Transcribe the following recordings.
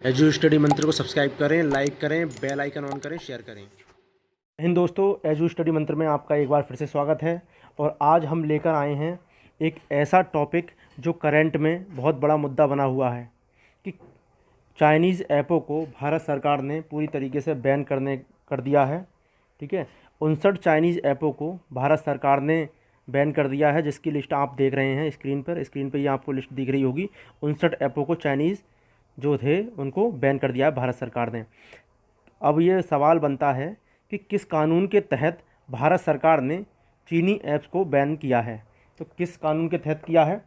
Edu study मंत्र को subscribe करें, लाइक करें, बेल आइकन ऑन करें, शेयर करें। हिंद दोस्तों, एजू स्टडी मंत्र में आपका एक बार फिर से स्वागत है। और आज हम लेकर आए हैं एक ऐसा टॉपिक जो करंट में बहुत बड़ा मुद्दा बना हुआ है कि चाइनीज़ ऐपों को भारत सरकार ने पूरी तरीके से बैन कर दिया है। ठीक है, 59 चाइनीज़ ऐपों को भारत सरकार ने बैन कर दिया है, जिसकी लिस्ट आप देख रहे हैं स्क्रीन पर ये आपको लिस्ट दिख रही होगी। 59 ऐपों को चाइनीज़ जो थे उनको बैन कर दिया है भारत सरकार ने। अब ये सवाल बनता है कि किस कानून के तहत भारत सरकार ने चीनी ऐप्स को बैन किया है। तो किस कानून के तहत किया है?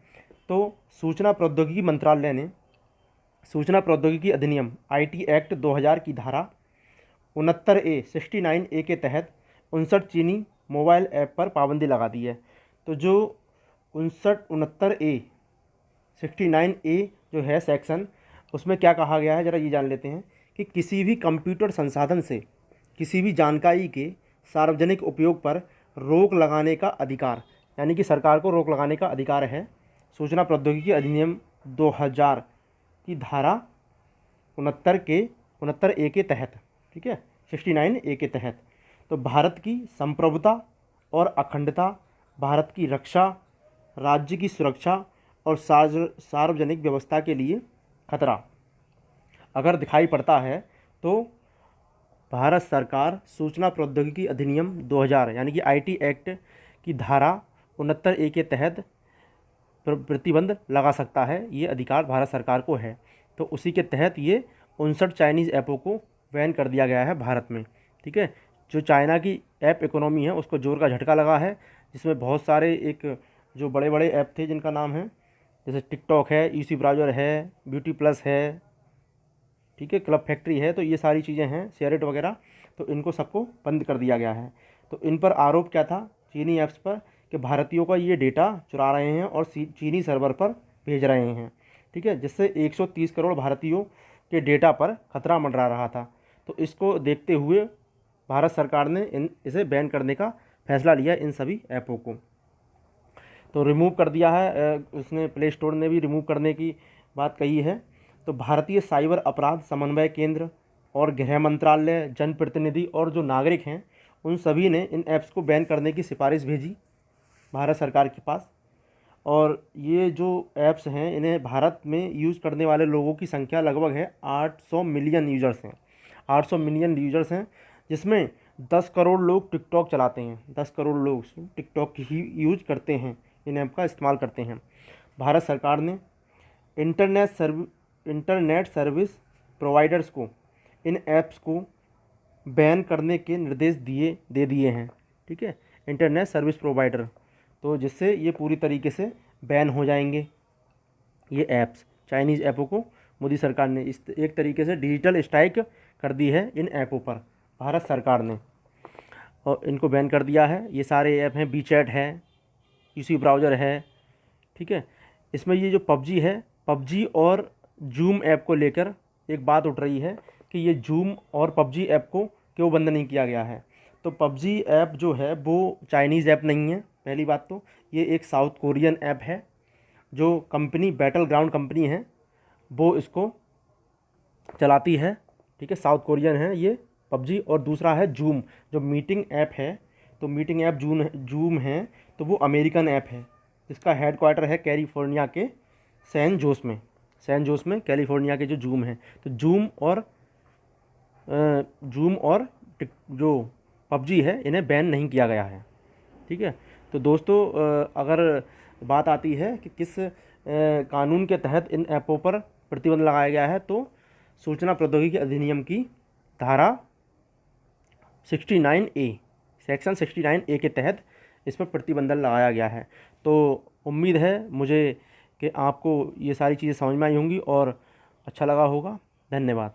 तो सूचना प्रौद्योगिकी मंत्रालय ने सूचना प्रौद्योगिकी अधिनियम IT एक्ट 2000 की धारा 69A के तहत 59 चीनी मोबाइल ऐप पर पाबंदी लगा दी है। तो जो 69A जो है सेक्शन, उसमें क्या कहा गया है ज़रा ये जान लेते हैं कि किसी भी कंप्यूटर संसाधन से किसी भी जानकारी के सार्वजनिक उपयोग पर रोक लगाने का अधिकार, यानी कि सरकार को रोक लगाने का अधिकार है सूचना प्रौद्योगिकी अधिनियम 2000 की धारा 69A के तहत। ठीक है, 69A के तहत। तो भारत की संप्रभुता और अखंडता, भारत की रक्षा, राज्य की सुरक्षा और सार्वजनिक व्यवस्था के लिए खतरा अगर दिखाई पड़ता है तो भारत सरकार सूचना प्रौद्योगिकी अधिनियम 2000 यानी कि IT एक्ट की धारा 69A के तहत प्रतिबंध लगा सकता है। ये अधिकार भारत सरकार को है। तो उसी के तहत ये 59 चाइनीज़ ऐपों को बैन कर दिया गया है भारत में। ठीक है, जो चाइना की ऐप इकोनॉमी है उसको जोर का झटका लगा है, जिसमें बहुत सारे एक जो बड़े बड़े ऐप थे जिनका नाम है, जैसे टिकटॉक है, UC ब्राउज़र है, ब्यूटी प्लस है, ठीक है, क्लब फैक्ट्री है, तो ये सारी चीज़ें हैं, शेयरइट वगैरह, तो इनको सबको बंद कर दिया गया है। तो इन पर आरोप क्या था चीनी ऐप्स पर कि भारतीयों का ये डेटा चुरा रहे हैं और चीनी सर्वर पर भेज रहे हैं। ठीक है, जिससे 130 करोड़ भारतीयों के डेटा पर खतरा मंडरा रहा था। तो इसको देखते हुए भारत सरकार ने इसे बैन करने का फैसला लिया, इन सभी ऐपों को। तो रिमूव कर दिया है, उसने प्ले स्टोर ने भी रिमूव करने की बात कही है। तो भारतीय साइबर अपराध समन्वय केंद्र और गृह मंत्रालय, जनप्रतिनिधि और जो नागरिक हैं उन सभी ने इन ऐप्स को बैन करने की सिफारिश भेजी भारत सरकार के पास। और ये जो ऐप्स हैं इन्हें भारत में यूज़ करने वाले लोगों की संख्या लगभग है 800 मिलियन यूज़र्स हैं। 800 मिलियन यूज़र्स हैं, जिसमें 10 करोड़ लोग टिकटॉक चलाते हैं। 10 करोड़ लोग टिकटॉक ही यूज करते हैं, इन ऐप का इस्तेमाल करते हैं। भारत सरकार ने इंटरनेट सर्विस प्रोवाइडर्स को इन ऐप्स को बैन करने के निर्देश दे दिए हैं। ठीक है, इंटरनेट सर्विस प्रोवाइडर, तो जिससे ये पूरी तरीके से बैन हो जाएंगे ये ऐप्स। चाइनीज़ ऐपों को मोदी सरकार ने इस एक तरीके से डिजिटल स्ट्राइक कर दी है इन ऐपों पर भारत सरकार ने, और इनको बैन कर दिया है। ये सारे ऐप हैं, WeChat है, UC ब्राउज़र है। ठीक है, इसमें ये जो PUBG है, PUBG और जूम ऐप को लेकर एक बात उठ रही है कि ये जूम और PUBG ऐप को क्यों बंद नहीं किया गया है। तो PUBG ऐप जो है वो चाइनीज़ ऐप नहीं है, पहली बात। तो ये एक साउथ कोरियन ऐप है, जो कंपनी बैटल ग्राउंड कंपनी है वो इसको चलाती है। ठीक है, साउथ कोरियन है ये PUBG। और दूसरा है जूम, जो मीटिंग ऐप है। तो मीटिंग ऐप जूम है, तो वो अमेरिकन ऐप है, जिसका हेडक्वार्टर है कैलिफोर्निया के सैन जोस में कैलिफोर्निया के जो जूम है। तो जूम और जो PUBG है इन्हें बैन नहीं किया गया है। ठीक है, तो दोस्तों अगर बात आती है कि किस कानून के तहत इन ऐपों पर प्रतिबंध लगाया गया है, तो सूचना प्रौद्योगिकी अधिनियम की धारा 69A सेक्शन 69A के तहत इस पर प्रतिबंध लगाया गया है। तो उम्मीद है मुझे कि आपको ये सारी चीज़ें समझ में आई होंगी और अच्छा लगा होगा। धन्यवाद।